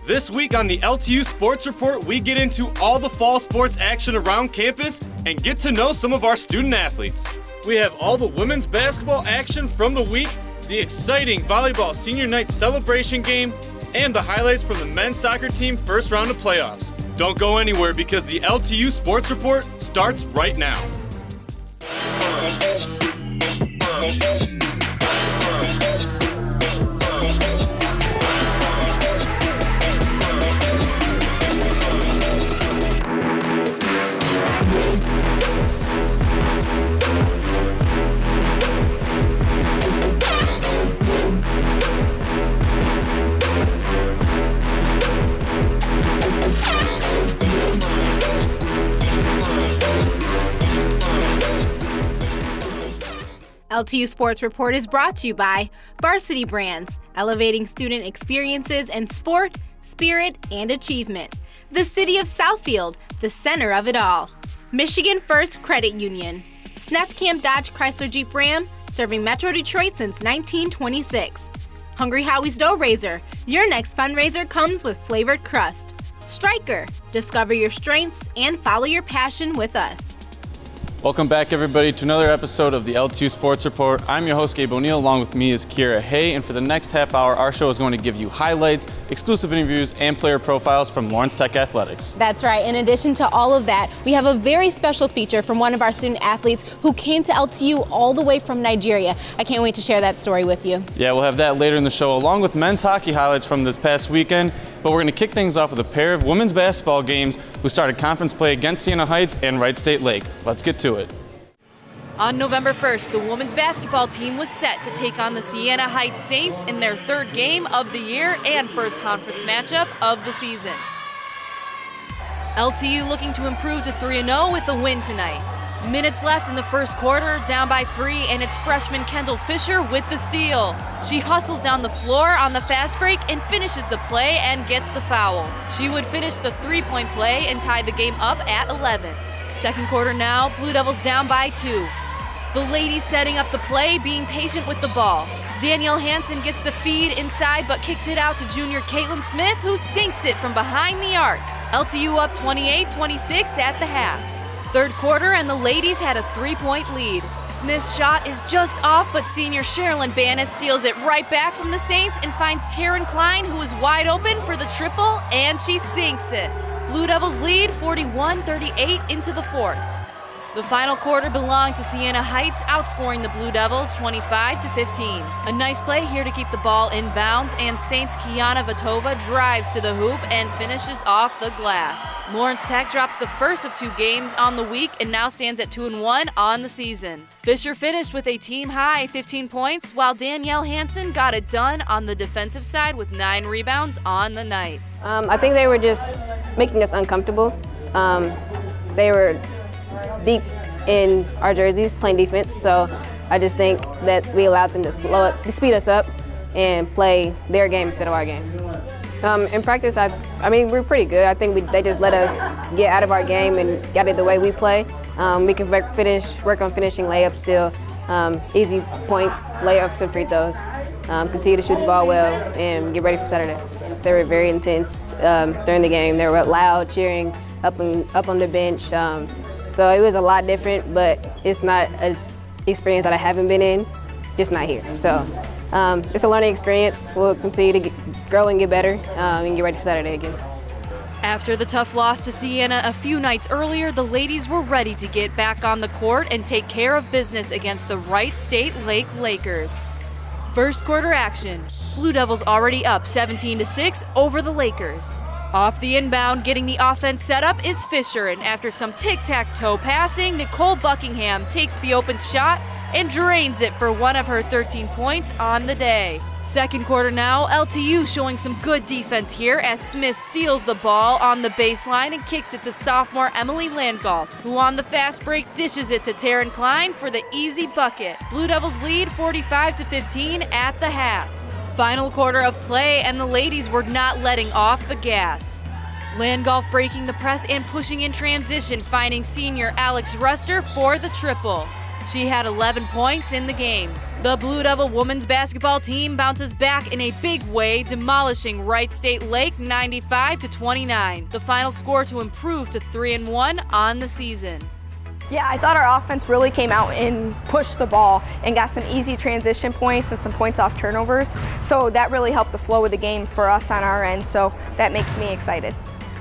This week on the LTU Sports Report, we get into all the fall sports action around campus and get to know some of our student athletes. We have all the women's basketball action from the week, the exciting volleyball senior night celebration game, and the highlights from the men's soccer team first round of playoffs. Don't go anywhere because the LTU Sports Report starts right now. LTU Sports Report is brought to you by Varsity Brands, elevating student experiences in sport, spirit, and achievement. The City of Southfield, the center of it all. Michigan First Credit Union. Sneth Camp Dodge Chrysler Jeep Ram, serving Metro Detroit since 1926. Hungry Howie's Dough Raiser. Your next fundraiser comes with flavored crust. Stryker. Discover your strengths and follow your passion with us. Welcome back, everybody, to another episode of the LTU Sports Report. I'm your host, Gabe O'Neill. Along with me is Kira Hay, and for the next half hour, our show is going to give you highlights, exclusive interviews, and player profiles from Lawrence Tech Athletics. That's right. In addition to all of that, we have a very special feature from one of our student athletes who came to LTU all the way from Nigeria. I can't wait to share that story with you. Yeah, we'll have that later in the show, along with men's hockey highlights from this past weekend. But we're going to kick things off with a pair of women's basketball games who started conference play against Siena Heights and Wright State Lake. Let's get to it. On November 1st, the women's basketball team was set to take on the Siena Heights Saints in their third game of the year and first conference matchup of the season. LTU looking to improve to 3-0 with a win tonight. Minutes left in the first quarter, down by 3, and it's freshman Kendall Fisher with the steal. She hustles down the floor on the fast break and finishes the play and gets the foul. She would finish the three-point play and tie the game up at 11. Second quarter now, Blue Devils down by 2. The ladies setting up the play, being patient with the ball. Danielle Hansen gets the feed inside but kicks it out to junior Caitlin Smith, who sinks it from behind the arc. LTU up 28-26 at the half. Third quarter and the ladies had a 3-point lead. Smith's shot is just off, but senior Sherilyn Bannis seals it right back from the Saints and finds Taryn Klein, who is wide open for the triple, and she sinks it. Blue Devils lead 41-38 into the fourth. The final quarter belonged to Siena Heights, outscoring the Blue Devils 25-15. A nice play here to keep the ball in bounds, and Saints' Kiana Vitova drives to the hoop and finishes off the glass. Lawrence Tech drops the first of 2 games on the week and now stands at 2-1 on the season. Fisher finished with a team-high 15 points, while Danielle Hansen got it done on the defensive side with 9 rebounds on the night. I think they were just making us uncomfortable. They were deep in our jerseys playing defense, so I just think that we allowed them to speed us up and play their game instead of our game. In practice, I mean, we're pretty good. I think they just let us get out of our game and get it the way we play. We can work on finishing layups still, easy points, layups, and free throws. Continue to shoot the ball well and get ready for Saturday. They were very intense during the game. They were loud, cheering up on the bench. So it was a lot different, but it's not an experience that I haven't been in, just not here. So it's a learning experience. We'll continue to grow and get better and get ready for Saturday again. After the tough loss to Siena a few nights earlier, the ladies were ready to get back on the court and take care of business against the Wright State Lake Lakers. First quarter action. Blue Devils already up 17-6 over the Lakers. Off the inbound, getting the offense set up is Fisher, and after some tic-tac-toe passing, Nicole Buckingham takes the open shot and drains it for one of her 13 points on the day. Second quarter now, LTU showing some good defense here as Smith steals the ball on the baseline and kicks it to sophomore Emily Landgolf, who on the fast break dishes it to Taryn Klein for the easy bucket. Blue Devils lead 45-15 at the half. Final quarter of play, and the ladies were not letting off the gas. Landgolf breaking the press and pushing in transition, finding senior Alex Ruster for the triple. She had 11 points in the game. The Blue Devil women's basketball team bounces back in a big way, demolishing Wright State Lake 95-29. The final score to improve to 3-1 on the season. Yeah, I thought our offense really came out and pushed the ball and got some easy transition points and some points off turnovers. So that really helped the flow of the game for us on our end. So that makes me excited.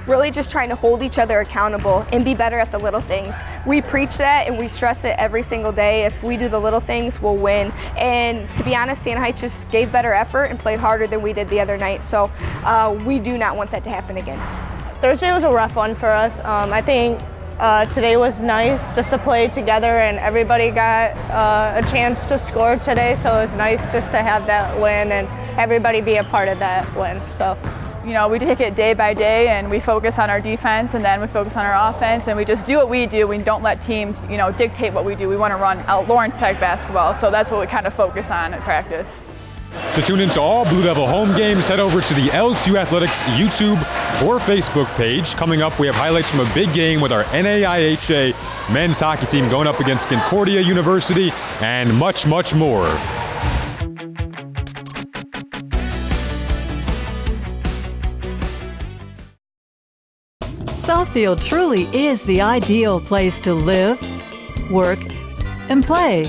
Really just trying to hold each other accountable and be better at the little things. We preach that and we stress it every single day. If we do the little things, we'll win. And to be honest, Santa Heights just gave better effort and played harder than we did the other night. So we do not want that to happen again. Thursday was a rough one for us. I think today was nice just to play together, and everybody got a chance to score today, so it was nice just to have that win and everybody be a part of that win. So, you know, we take it day by day and we focus on our defense and then we focus on our offense and we just do what we do. We don't let teams, you know, dictate what we do. We want to run out Lawrence Tech basketball, so that's what we kind of focus on at practice. To tune into all Blue Devil home games, head over to the LTU Athletics YouTube or Facebook page. Coming up, we have highlights from a big game with our NAIHA men's hockey team going up against Concordia University and much, much more. Southfield truly is the ideal place to live, work, and play.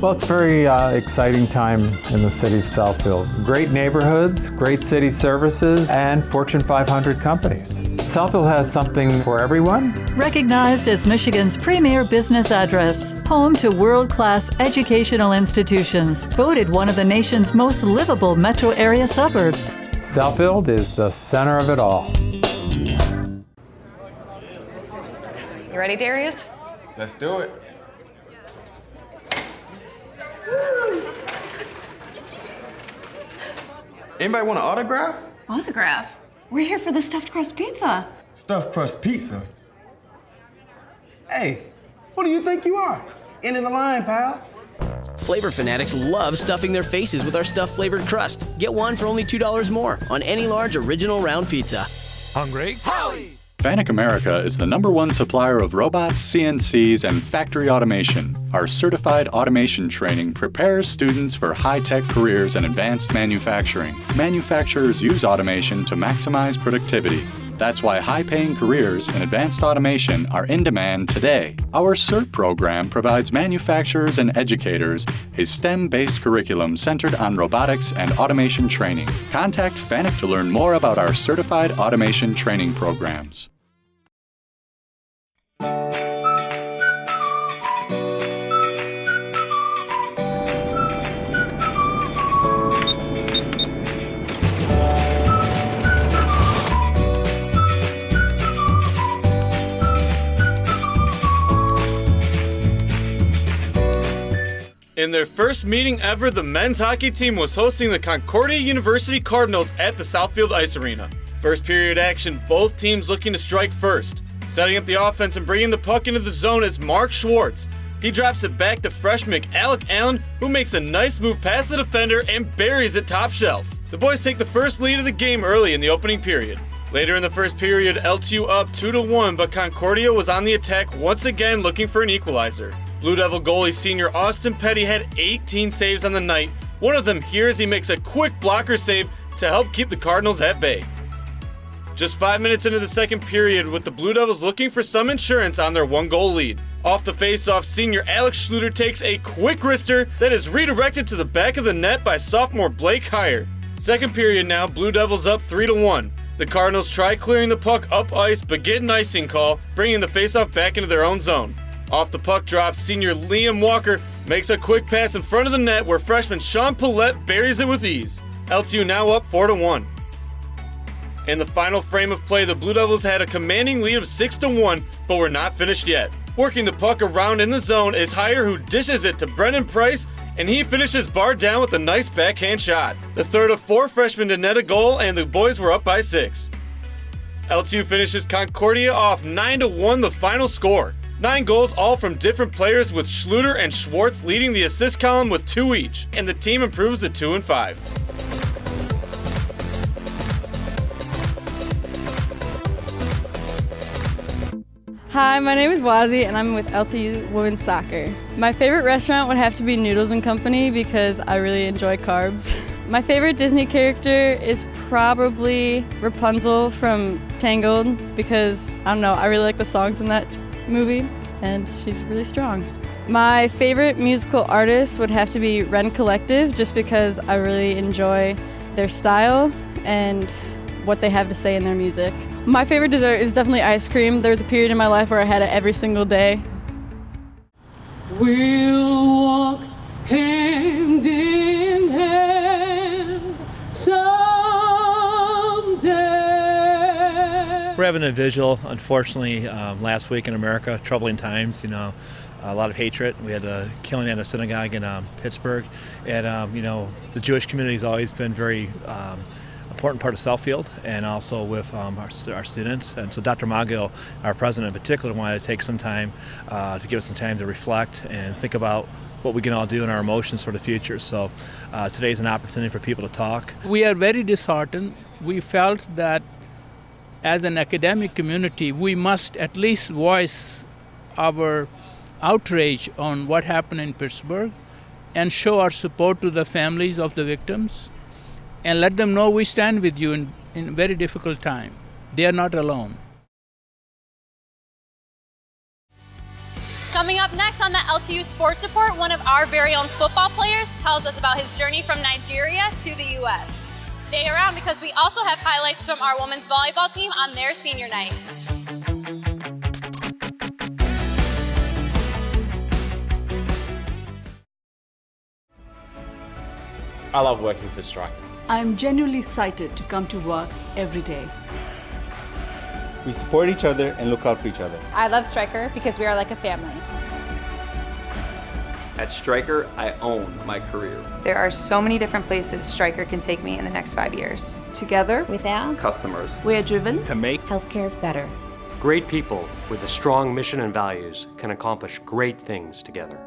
Well, it's a very exciting time in the city of Southfield. Great neighborhoods, great city services, and Fortune 500 companies. Southfield has something for everyone. Recognized as Michigan's premier business address, home to world-class educational institutions, voted one of the nation's most livable metro area suburbs. Southfield is the center of it all. You ready, Darius? Let's do it. Anybody want an autograph? Autograph? We're here for the stuffed crust pizza. Stuffed crust pizza? Hey, who do you think you are? End of the line, pal. Flavor fanatics love stuffing their faces with our stuffed flavored crust. Get one for only $2 more on any large original round pizza. Hungry? Howie's! FANUC America is the #1 supplier of robots, CNCs, and factory automation. Our certified automation training prepares students for high-tech careers in advanced manufacturing. Manufacturers use automation to maximize productivity. That's why high-paying careers in advanced automation are in demand today. Our CERT program provides manufacturers and educators a STEM-based curriculum centered on robotics and automation training. Contact FANUC to learn more about our certified automation training programs. In their first meeting ever, the men's hockey team was hosting the Concordia University Cardinals at the Southfield Ice Arena. First period action, both teams looking to strike first. Setting up the offense and bringing the puck into the zone is Mark Schwartz. He drops it back to freshman Alec Allen, who makes a nice move past the defender and buries it top shelf. The boys take the first lead of the game early in the opening period. Later in the first period, LTU up 2-1, but Concordia was on the attack once again looking for an equalizer. Blue Devil goalie senior Austin Petty had 18 saves on the night. One of them here as he makes a quick blocker save to help keep the Cardinals at bay. Just 5 minutes into the second period, with the Blue Devils looking for some insurance on their 1-goal lead. Off the faceoff, senior Alex Schluter takes a quick wrister that is redirected to the back of the net by sophomore Blake Heyer. Second period now, Blue Devils up 3-1. The Cardinals try clearing the puck up ice but get an icing call, bringing the faceoff back into their own zone. Off the puck drop, senior Liam Walker makes a quick pass in front of the net where freshman Sean Paulette buries it with ease. LTU now up 4-1. In the final frame of play, the Blue Devils had a commanding lead of 6-1, but were not finished yet. Working the puck around in the zone is Heyer, who dishes it to Brennan Price, and he finishes bar down with a nice backhand shot. The third of 4 freshmen to net a goal, and the boys were up by 6. LTU finishes Concordia off 9-1, the final score. 9 goals, all from different players, with Schluter and Schwartz leading the assist column with 2 each, and the team improves to 2-5. Hi, my name is Wazi and I'm with LTU Women's Soccer. My favorite restaurant would have to be Noodles & Company because I really enjoy carbs. My favorite Disney character is probably Rapunzel from Tangled because, I don't know, I really like the songs in that movie and she's really strong. My favorite musical artist would have to be Ren Collective just because I really enjoy their style and what they have to say in their music. My favorite dessert is definitely ice cream. There was a period in my life where I had it every single day. We'll walk hand in hand someday. We're having a vigil, unfortunately, last week in America, troubling times, you know, a lot of hatred. We had a killing at a synagogue in Pittsburgh, and you know, the Jewish community has always been very important part of Southfield, and also with our students. And so Dr. Magill, our president in particular, wanted to take some time to give us some time to reflect and think about what we can all do in our emotions for the future. So today's an opportunity for people to talk. We are very disheartened. We felt that as an academic community, we must at least voice our outrage on what happened in Pittsburgh and show our support to the families of the victims and let them know we stand with you in a very difficult time. They are not alone. Coming up next on the LTU Sports Report, one of our very own football players tells us about his journey from Nigeria to the U.S. Stay around because we also have highlights from our women's volleyball team on their senior night. I love working for Striker. I'm genuinely excited to come to work every day. We support each other and look out for each other. I love Striker because we are like a family. At Striker, I own my career. There are so many different places Striker can take me in the next 5 years. Together with our customers, we are driven to make healthcare better. Great people with a strong mission and values can accomplish great things together.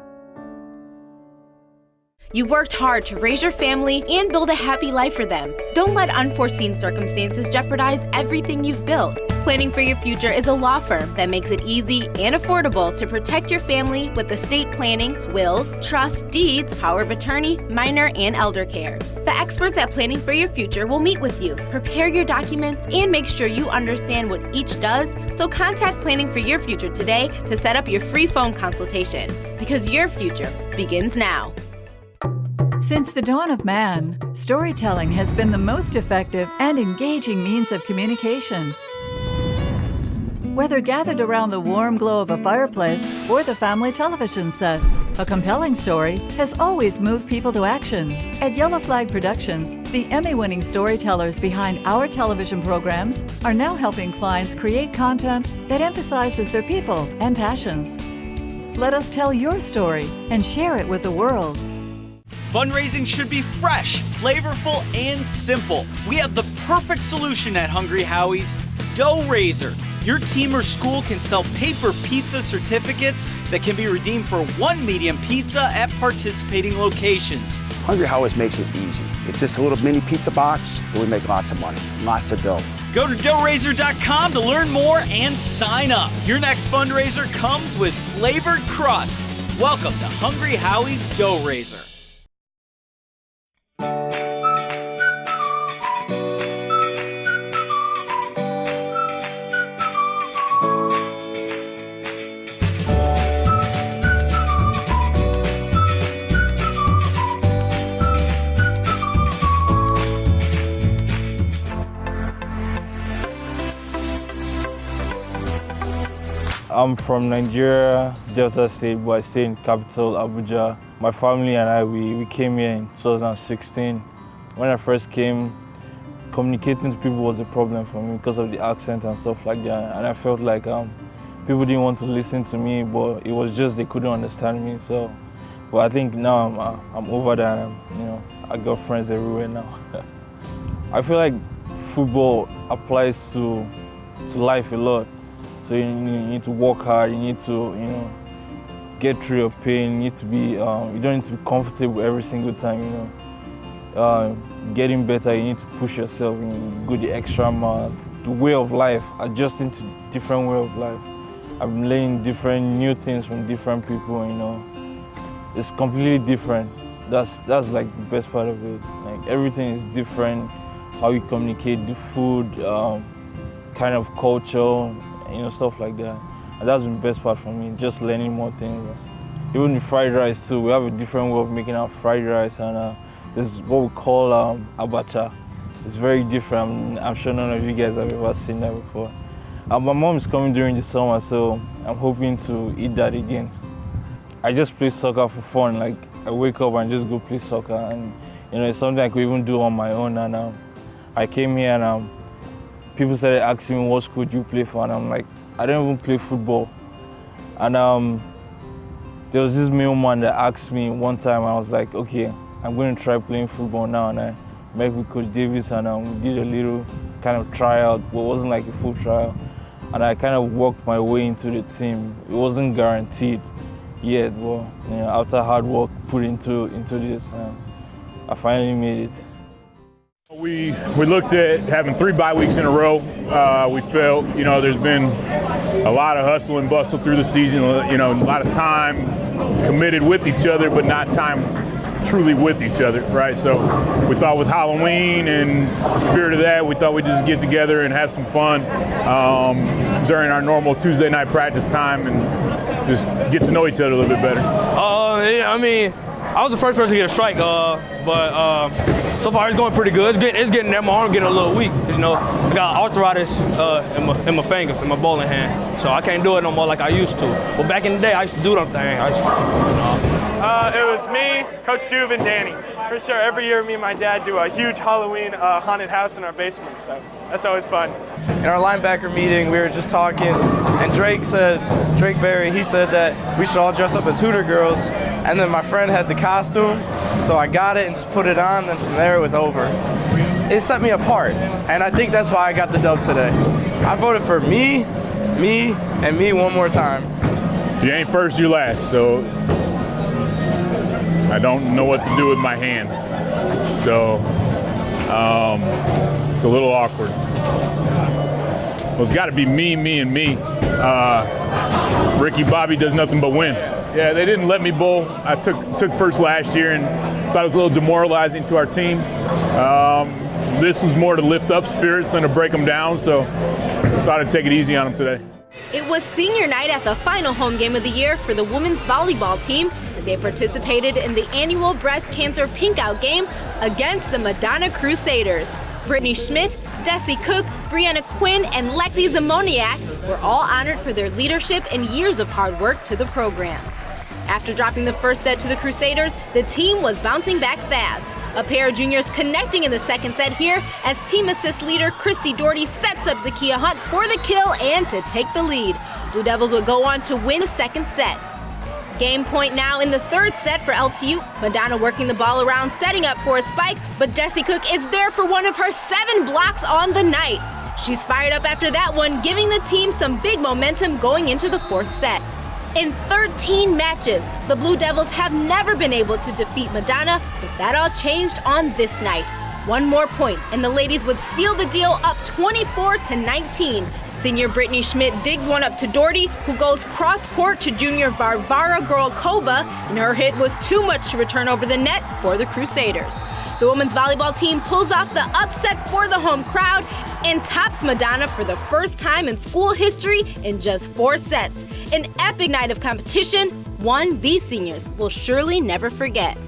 You've worked hard to raise your family and build a happy life for them. Don't let unforeseen circumstances jeopardize everything you've built. Planning for Your Future is a law firm that makes it easy and affordable to protect your family with estate planning, wills, trusts, deeds, power of attorney, minor, and elder care. The experts at Planning for Your Future will meet with you, prepare your documents, and make sure you understand what each does. So contact Planning for Your Future today to set up your free phone consultation, because your future begins now. Since the dawn of man, storytelling has been the most effective and engaging means of communication. Whether gathered around the warm glow of a fireplace or the family television set, a compelling story has always moved people to action. At Yellow Flag Productions, the Emmy-winning storytellers behind our television programs are now helping clients create content that emphasizes their people and passions. Let us tell your story and share it with the world. Fundraising should be fresh, flavorful, and simple. We have the perfect solution at Hungry Howie's, Dough Raiser. Your team or school can sell paper pizza certificates that can be redeemed for one medium pizza at participating locations. Hungry Howie's makes it easy. It's just a little mini pizza box, and we make lots of money, lots of dough. Go to doughraiser.com to learn more and sign up. Your next fundraiser comes with flavored crust. Welcome to Hungry Howie's Dough Raiser. I'm from Nigeria, Delta State, but I stay in capital Abuja. My family and I, we came here in 2016. When I first came, communicating to people was a problem for me because of the accent and stuff like that. And I felt like people didn't want to listen to me, but it was just they couldn't understand me. So, but I think now I'm over that. And I got friends everywhere now. I feel like football applies to life a lot. So you need to work hard, you need to, get through your pain, you need to be, you don't need to be comfortable every single time, Getting better, you need to push yourself, go the extra mile. The way of life, adjusting to different way of life. I'm learning different new things from different people, you know. It's completely different. That's like the best part of it. Like everything is different, how you communicate, the food, kind of culture, you know, stuff like that. And that's been the best part for me, just learning more things. Even the fried rice too, we have a different way of making our fried rice, and this is what we call abacha. It's very different. I'm sure none of you guys have ever seen that before. My mom is coming during the summer, so I'm hoping to eat that again. I just play soccer for fun. Like I wake up and just go play soccer, and you know, it's something I could even do on my own. And I came here and people started asking me, what school do you play for? And I'm like, I don't even play football. And there was this mailman that asked me one time, I was like, okay, I'm going to try playing football now. And I met with Coach Davis and we did a little kind of tryout, but it wasn't like a full trial. And I kind of worked my way into the team. It wasn't guaranteed yet, but you know, after hard work put into this, I finally made it. We looked at having 3 bye weeks in a row. We felt, you know, there's been a lot of hustle and bustle through the season, you know, a lot of time committed with each other, but not time truly with each other, right? So we thought with Halloween and the spirit of that, we thought we'd just get together and have some fun during our normal Tuesday night practice time and just get to know each other a little bit better. I mean, I was the first person to get a strike, but so far it's going pretty good. It's getting there. My arm getting a little weak. You know, I got arthritis in my fingers, in my bowling hand, so I can't do it no more like I used to. But back in the day, I used to do them things. It was me, Coach Duve, and Danny. For sure, every year me and my dad do a huge Halloween haunted house in our basement, so that's always fun. In our linebacker meeting, we were just talking, and Drake Berry, he said that we should all dress up as Hooter girls, and then my friend had the costume, so I got it and just put it on, and from there it was over. It set me apart, and I think that's why I got the dub today. I voted for me, and me one more time. If you ain't first, you're last, so I don't know what to do with my hands. So it's a little awkward. Well, it's got to be me, and me. Ricky Bobby does nothing but win. Yeah, they didn't let me bowl. I took first last year and thought it was a little demoralizing to our team. This was more to lift up spirits than to break them down, so I thought I'd take it easy on them today. It was senior night at the final home game of the year for the women's volleyball team as they participated in the annual breast cancer pinkout game against the Madonna Crusaders. Brittany Schmidt, Desi Cook, Brianna Quinn, and Lexi Zamoniak were all honored for their leadership and years of hard work to the program. After dropping the first set to the Crusaders, the team was bouncing back fast. A pair of juniors connecting in the second set here as team assist leader Christy Doherty sets up Zakiya Hunt for the kill and to take the lead. Blue Devils would go on to win the second set. Game point now in the third set for LTU. Madonna working the ball around, setting up for a spike, but Desi Cook is there for one of her 7 blocks on the night. She's fired up after that one, giving the team some big momentum going into the fourth set. In 13 matches, the Blue Devils have never been able to defeat Madonna, but that all changed on this night. One more point, and the ladies would seal the deal up 24-19. Senior Brittany Schmidt digs one up to Doherty, who goes cross-court to junior Varvara Gorokova, and her hit was too much to return over the net for the Crusaders. The women's volleyball team pulls off the upset for the home crowd and tops Madonna for the first time in school history in just 4 sets. An epic night of competition, one these seniors will surely never forget.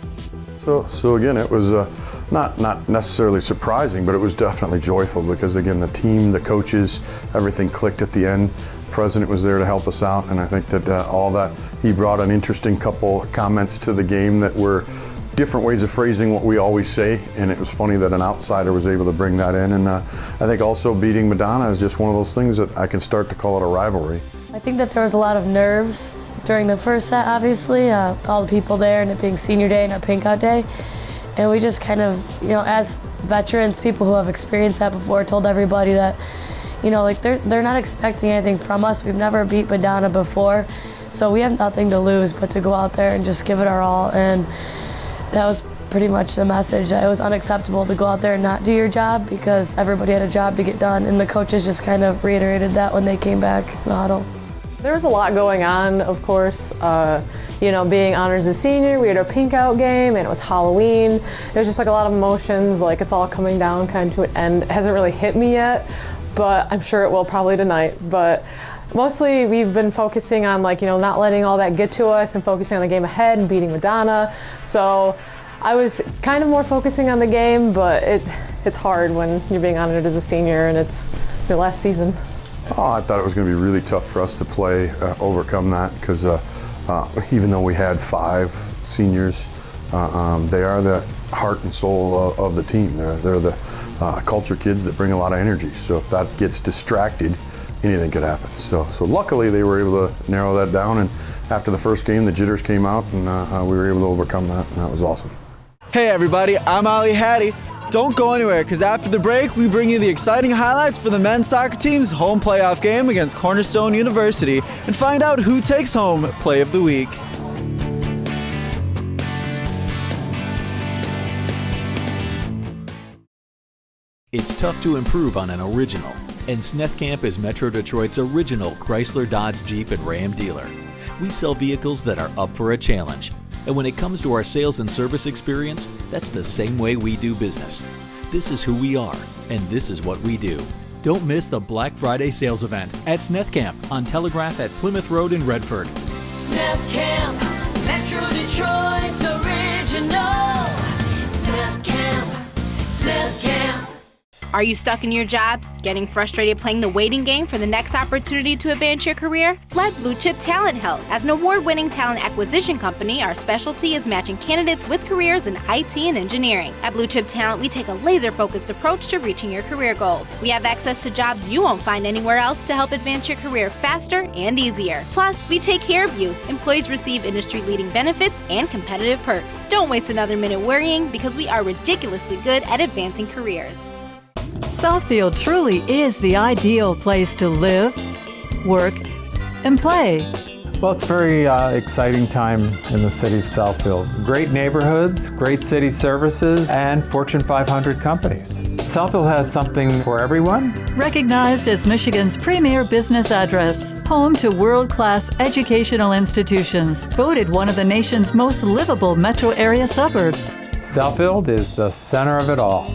So again, it was not necessarily surprising, but it was definitely joyful because again, the team, the coaches, everything clicked at the end. The president was there to help us out, and I think that all that, he brought an interesting couple comments to the game that were different ways of phrasing what we always say, and it was funny that an outsider was able to bring that in. And I think also beating Madonna is just one of those things that I can start to call it a rivalry. I think that there was a lot of nerves during the first set, obviously, with all the people there and it being senior day and our pink out day. And we just kind of, you know, as veterans, people who have experienced that before, told everybody that, you know, like they're not expecting anything from us. We've never beat Madonna before, so we have nothing to lose but to go out there and just give it our all. And that was pretty much the message, that it was unacceptable to go out there and not do your job because everybody had a job to get done, and the coaches just kind of reiterated that when they came back in the huddle. There was a lot going on, of course. You know, being honored as a senior, we had our pink out game, and it was Halloween. It was just like a lot of emotions, like it's all coming down kind of to an end. It hasn't really hit me yet, but I'm sure it will probably tonight. But mostly we've been focusing on, like, you know, not letting all that get to us and focusing on the game ahead and beating Madonna. So I was kind of more focusing on the game, but it's hard when you're being honored as a senior and it's your last season. Oh, I thought it was going to be really tough for us to play, overcome that, because even though we had 5 seniors, they are the heart and soul of the team. They're the culture kids that bring a lot of energy. So if that gets distracted, anything could happen. So luckily they were able to narrow that down, and after the first game the jitters came out, and we were able to overcome that, and that was awesome. Hey everybody, I'm Ali Hattie. Don't go anywhere, because after the break, we bring you the exciting highlights for the men's soccer team's home playoff game against Cornerstone University and find out who takes home Play of the Week. It's tough to improve on an original, and Snethkamp is Metro Detroit's original Chrysler, Dodge, Jeep, and Ram dealer. We sell vehicles that are up for a challenge. And when it comes to our sales and service experience, that's the same way we do business. This is who we are, and this is what we do. Don't miss the Black Friday sales event at Snethkamp on Telegraph at Plymouth Road in Redford. Snethkamp, Metro Detroit's original. Snethkamp. Are you stuck in your job? Getting frustrated playing the waiting game for the next opportunity to advance your career? Let Blue Chip Talent help. As an award-winning talent acquisition company, our specialty is matching candidates with careers in IT and engineering. At Blue Chip Talent, we take a laser-focused approach to reaching your career goals. We have access to jobs you won't find anywhere else to help advance your career faster and easier. Plus, we take care of you. Employees receive industry-leading benefits and competitive perks. Don't waste another minute worrying, because we are ridiculously good at advancing careers. Southfield truly is the ideal place to live, work, and play. Well, it's a very exciting time in the city of Southfield. Great neighborhoods, great city services, and Fortune 500 companies. Southfield has something for everyone. Recognized as Michigan's premier business address, home to world-class educational institutions, voted one of the nation's most livable metro area suburbs. Southfield is the center of it all.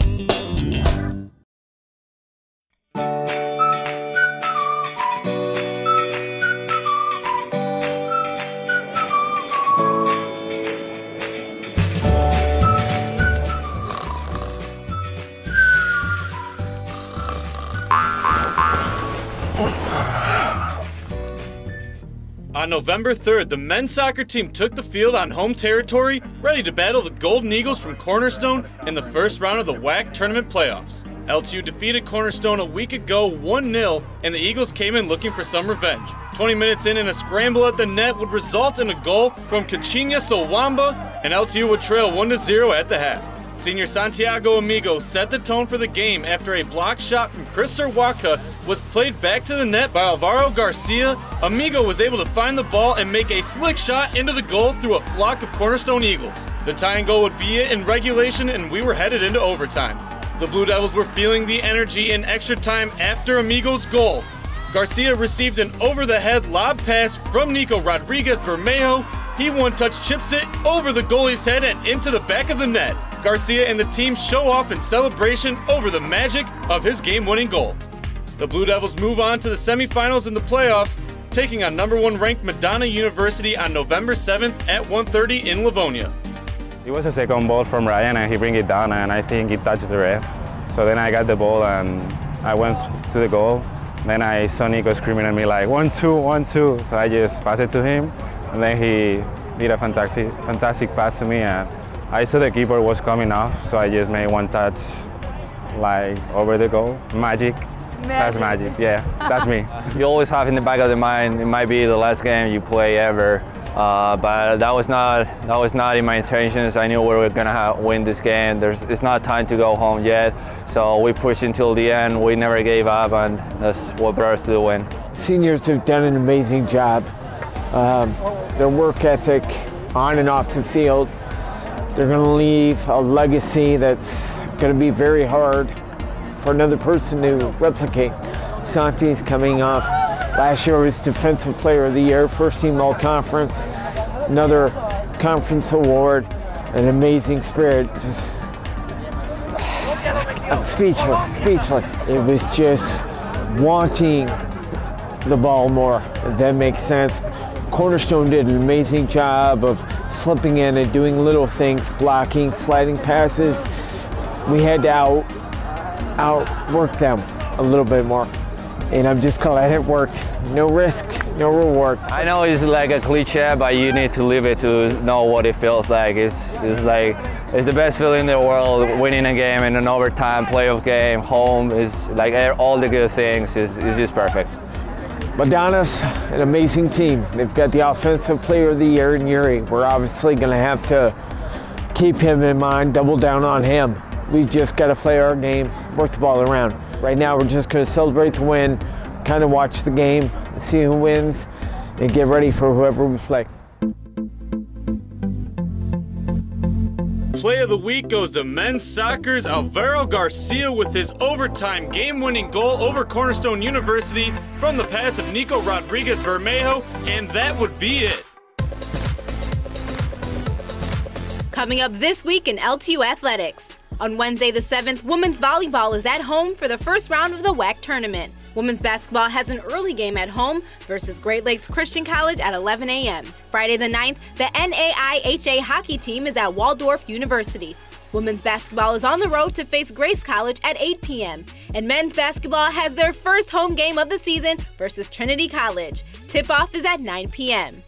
On November 3rd, the men's soccer team took the field on home territory, ready to battle the Golden Eagles from Cornerstone in the first round of the WAC tournament playoffs. LTU defeated Cornerstone a week ago 1-0, and the Eagles came in looking for some revenge. 20 minutes in and a scramble at the net would result in a goal from Kachinya Sowamba, and LTU would trail 1-0 at the half. Senior Santiago Amigo set the tone for the game after a block shot from Chris Serwaka was played back to the net by Alvaro Garcia. Amigo was able to find the ball and make a slick shot into the goal through a flock of Cornerstone Eagles. The tying goal would be it in regulation, and we were headed into overtime. The Blue Devils were feeling the energy in extra time after Amigo's goal. Garcia received an over-the-head lob pass from Nico Rodriguez Bermejo. He one-touch chips it over the goalie's head and into the back of the net. Garcia and the team show off in celebration over the magic of his game-winning goal. The Blue Devils move on to the semifinals in the playoffs, taking on number 1 ranked Madonna University on November 7th at 1:30 in Livonia. It was a second ball from Ryan, and he bring it down, and I think it touched the ref. So then I got the ball and I went to the goal. Then I saw Nico screaming at me like 1-2, 1-2. So I just passed it to him, and then he did a fantastic pass to me, and I saw the keeper was coming off, so I just made one touch like over the goal. Magic. That's magic, yeah, that's me. You always have in the back of the mind, it might be the last game you play ever, but that was not in my intentions. I knew we were gonna win this game. It's not time to go home yet, so we pushed until the end. We never gave up, and that's what brought us to the win. Seniors have done an amazing job. Their work ethic on and off the field, they're gonna leave a legacy that's gonna be very hard for another person to replicate. Santi's coming off Last year was Defensive Player of the Year, first team all-conference, another conference award, an amazing spirit. Just, I'm speechless. It was just wanting the ball more, if that makes sense. Cornerstone did an amazing job of slipping in and doing little things, blocking, sliding passes. We had to outwork them a little bit more. And I'm just glad it worked. No risk, no reward. I know it's like a cliche, but you need to live it to know what it feels like. It's the best feeling in the world, winning a game in an overtime playoff game, home, is like all the good things is just perfect. Madonna's an amazing team. They've got the Offensive Player of the Year in Yuri. We're obviously going to have to keep him in mind, double down on him. We just got to play our game, work the ball around. Right now, we're just going to celebrate the win, kind of watch the game, see who wins, and get ready for whoever we play. Play of the week goes to men's soccer's Alvaro Garcia with his overtime game-winning goal over Cornerstone University from the pass of Nico Rodriguez Bermejo, and that would be it. Coming up this week in LTU Athletics. On Wednesday the 7th, women's volleyball is at home for the first round of the WAC tournament. Women's basketball has an early game at home versus Great Lakes Christian College at 11 a.m. Friday the 9th, the NAIHA hockey team is at Waldorf University. Women's basketball is on the road to face Grace College at 8 p.m. And men's basketball has their first home game of the season versus Trinity College. Tip-off is at 9 p.m.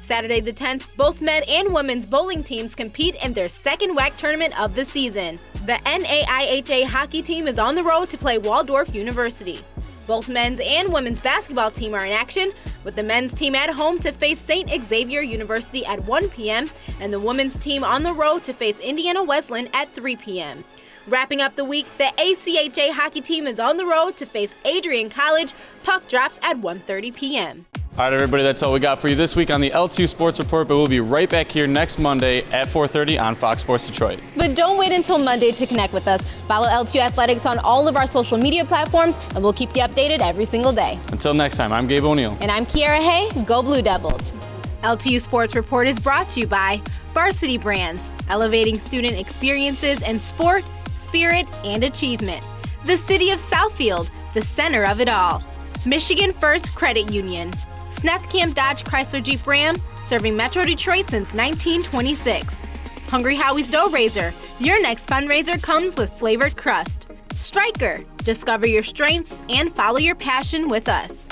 Saturday the 10th, both men and women's bowling teams compete in their second WAC tournament of the season. The NAIHA hockey team is on the road to play Waldorf University. Both men's and women's basketball team are in action, with the men's team at home to face St. Xavier University at 1 p.m. and the women's team on the road to face Indiana Wesleyan at 3 p.m. Wrapping up the week, the ACHA hockey team is on the road to face Adrian College. Puck drops at 1:30 p.m. All right, everybody, that's all we got for you this week on the LTU Sports Report, but we'll be right back here next Monday at 4:30 on Fox Sports Detroit. But don't wait until Monday to connect with us. Follow LTU Athletics on all of our social media platforms, and we'll keep you updated every single day. Until next time, I'm Gabe O'Neill. And I'm Kiara Hay. Go Blue Devils. LTU Sports Report is brought to you by Varsity Brands, elevating student experiences in sport, spirit, and achievement. The City of Southfield, the center of it all. Michigan First Credit Union. Snethkamp Dodge Chrysler Jeep Ram, serving Metro Detroit since 1926. Hungry Howie's Dough Raiser. Your next fundraiser comes with flavored crust. Stryker. Discover your strengths and follow your passion with us.